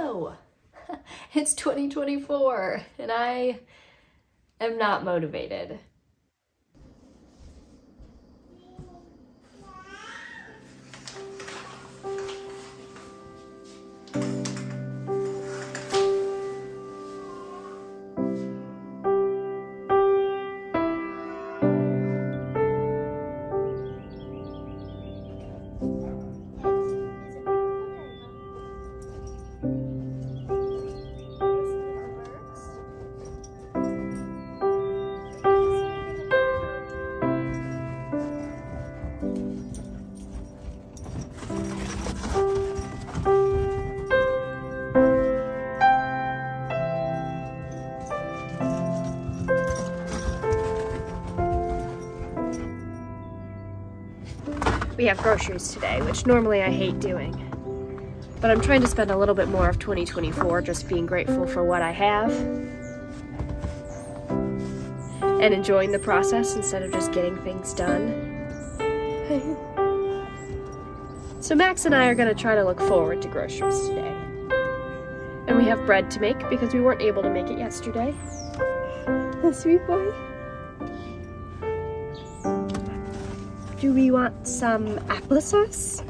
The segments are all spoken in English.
Hello! It's 2024 and I am not motivated. We have groceries today, which normally I hate doing. But I'm trying to spend a little bit more of 2024 just being grateful for what I have and enjoying the process instead of just getting things done. So Max and I are going to try to look forward to groceries today. And we have bread to make because we weren't able to make it yesterday. Sweet boy. Do we want some applesauce?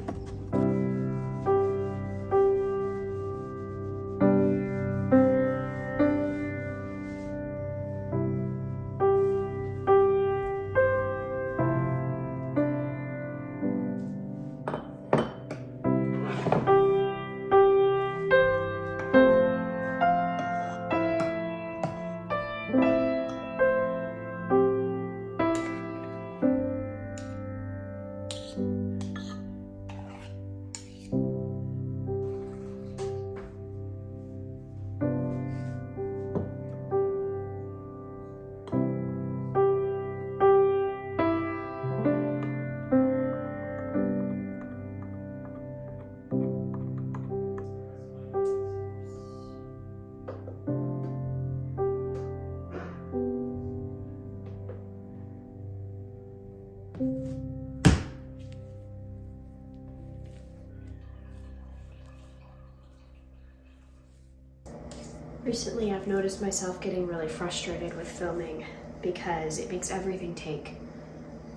Recently, I've noticed myself getting really frustrated with filming because it makes everything take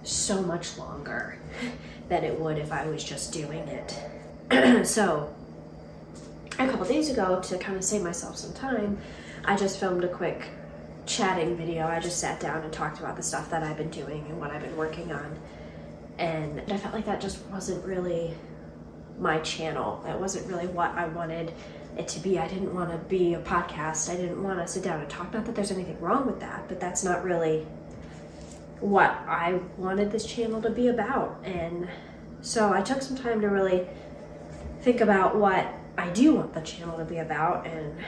so much longer than it would if I was just doing it. So, a couple days ago, to kind of save myself some time, I just filmed a quick chatting video. I just sat down and talked about the stuff that I've been doing and what I've been working on. And I felt like that just wasn't really my channel. That wasn't really what I wanted it to be. I didn't want to be a podcast. I didn't want to sit down and talk. Not that there's anything wrong with that, but that's not really what I wanted this channel to be about. And so I took some time to really think about what I do want the channel to be about and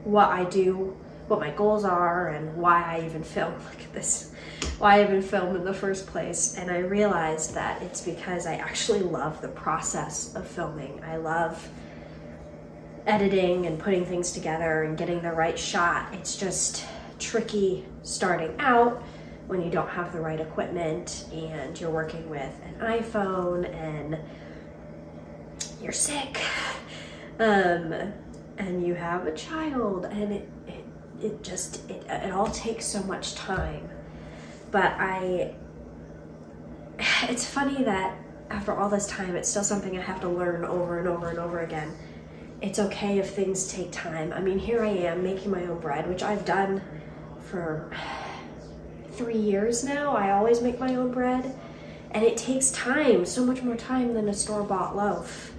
what I do, what my goals are, and why I even film like this, why I even film in the first place. And I realized that it's because I actually love the process of filming. I love editing and putting things together and getting the right shot. It's just tricky starting out when you don't have the right equipment and you're working with an iPhone and you're sick, and you have a child, and it all takes so much time. But it's funny that after all this time, it's still something I have to learn over and over and over again. It's okay if things take time. I mean, here I am making my own bread, which I've done for 3 years now. I always make my own bread, and it takes time, so much more time than a store-bought loaf.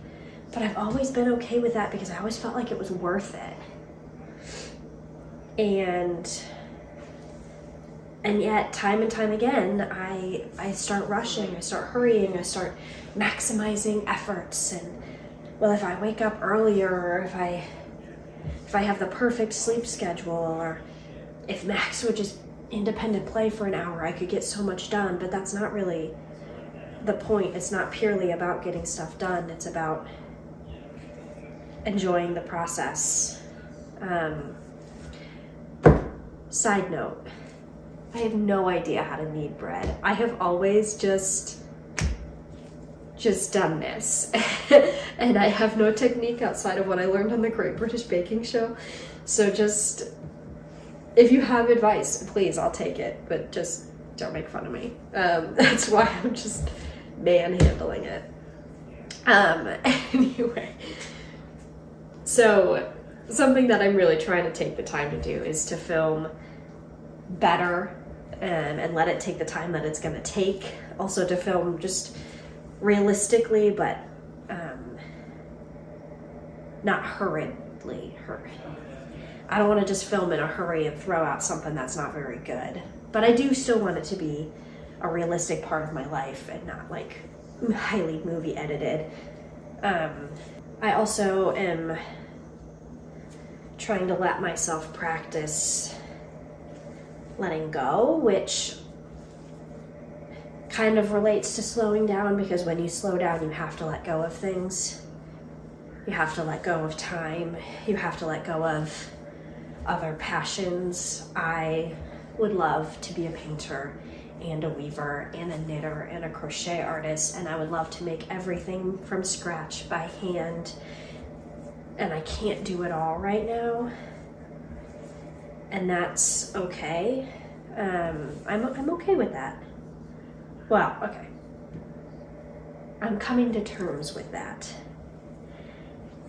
But I've always been okay with that because I always felt like it was worth it. And yet, time and time again, I start rushing, I start hurrying, I start maximizing efforts. And well, if I wake up earlier, or if I have the perfect sleep schedule, or if Max would just independent play for an hour, I could get so much done. But that's not really the point. It's not purely about getting stuff done. It's about enjoying the process. Side note, I have no idea how to knead bread. I have always just just done this. And I have no technique outside of what I learned on the Great British Baking Show. So just, if you have advice, please, I'll take it, but just don't make fun of me. That's why I'm just manhandling it. Anyway, so something that I'm really trying to take the time to do is to film better and let it take the time that it's going to take. Also to film just realistically, but not hurriedly. I don't want to just film in a hurry and throw out something that's not very good. But I do still want it to be a realistic part of my life and not like highly movie edited. I also am trying to let myself practice letting go, which kind of relates to slowing down, because when you slow down, you have to let go of things. You have to let go of time. You have to let go of other passions. I would love to be a painter and a weaver and a knitter and a crochet artist, and I would love to make everything from scratch by hand, and I can't do it all right now, and that's okay. I'm okay with that. Well, okay. I'm coming to terms with that.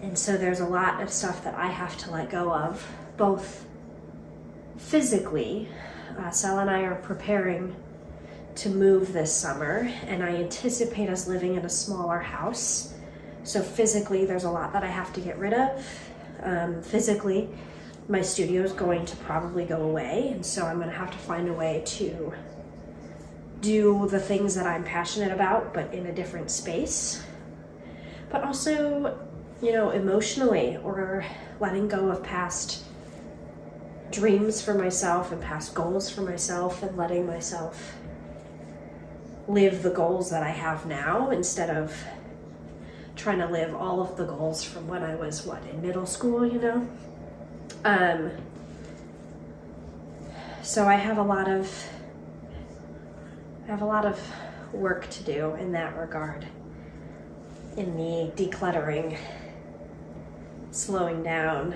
And so there's a lot of stuff that I have to let go of, both physically. Sal and I are preparing to move this summer, and I anticipate us living in a smaller house. So physically, there's a lot that I have to get rid of. Physically, my studio is going to probably go away, and so I'm going to have to find a way to do the things that I'm passionate about, but in a different space. But also, emotionally, or letting go of past dreams for myself and past goals for myself, and letting myself live the goals that I have now instead of trying to live all of the goals from when I was in middle school, so I have a lot of work to do in that regard, in the decluttering, slowing down,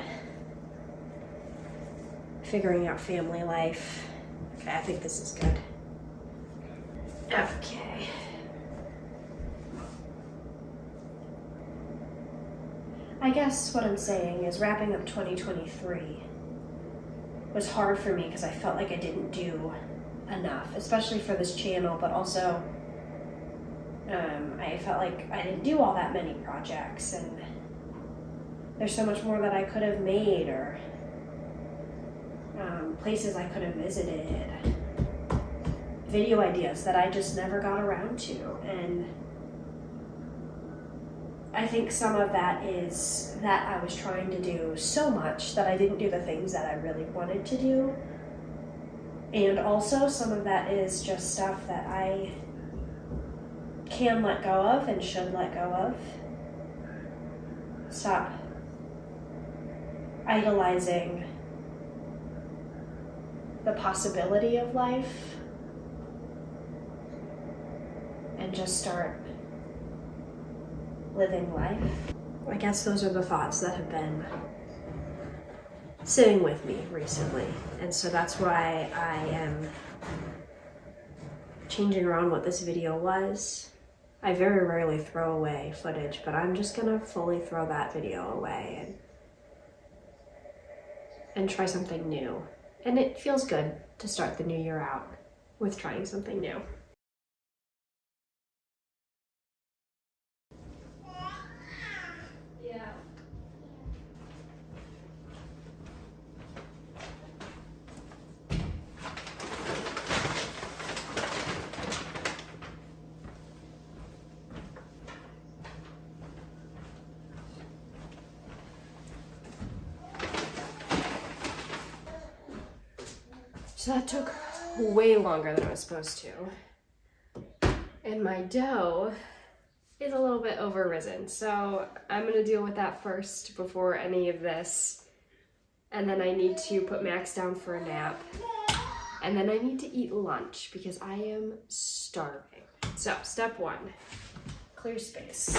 figuring out family life. Okay, I think this is good. Okay. I guess what I'm saying is wrapping up 2023 was hard for me because I felt like I didn't do enough, especially for this channel, but also I felt like I didn't do all that many projects, and there's so much more that I could have made, or places I could have visited, video ideas that I just never got around to. And I think some of that is that I was trying to do so much that I didn't do the things that I really wanted to do. And also some of that is just stuff that I can let go of and should let go of. Stop idolizing the possibility of life and just start living life. I guess those are the thoughts that have been sitting with me recently, and so that's why I am changing around what this video was. I very rarely throw away footage, but I'm just gonna fully throw that video away and try something new. And it feels good to start the new year out with trying something new. Yeah. So that took way longer than I was supposed to. And my dough is a little bit over-risen. So I'm gonna deal with that first before any of this. And then I need to put Max down for a nap. And then I need to eat lunch because I am starving. So step one, clear space.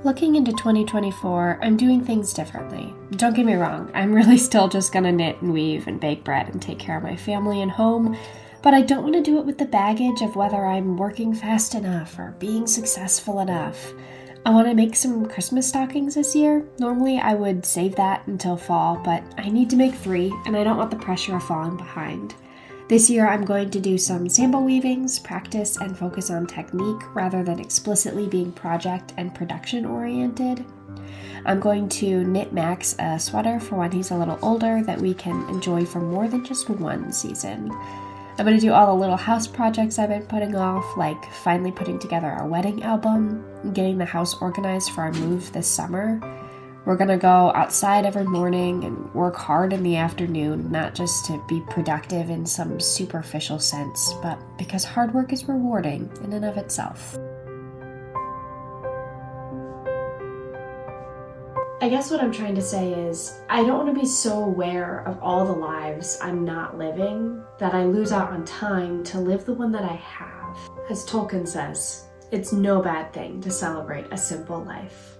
Looking into 2024, I'm doing things differently. Don't get me wrong, I'm really still just gonna knit and weave and bake bread and take care of my family and home, but I don't want to do it with the baggage of whether I'm working fast enough or being successful enough. I want to make some Christmas stockings this year. Normally I would save that until fall, but I need to make 3 and I don't want the pressure of falling behind. This year I'm going to do some sample weavings, practice, and focus on technique rather than explicitly being project and production oriented. I'm going to knit Max a sweater for when he's a little older that we can enjoy for more than just one season. I'm going to do all the little house projects I've been putting off, like finally putting together our wedding album, getting the house organized for our move this summer. We're going to go outside every morning and work hard in the afternoon, not just to be productive in some superficial sense, but because hard work is rewarding in and of itself. I guess what I'm trying to say is, I don't want to be so aware of all the lives I'm not living that I lose out on time to live the one that I have. As Tolkien says, it's no bad thing to celebrate a simple life.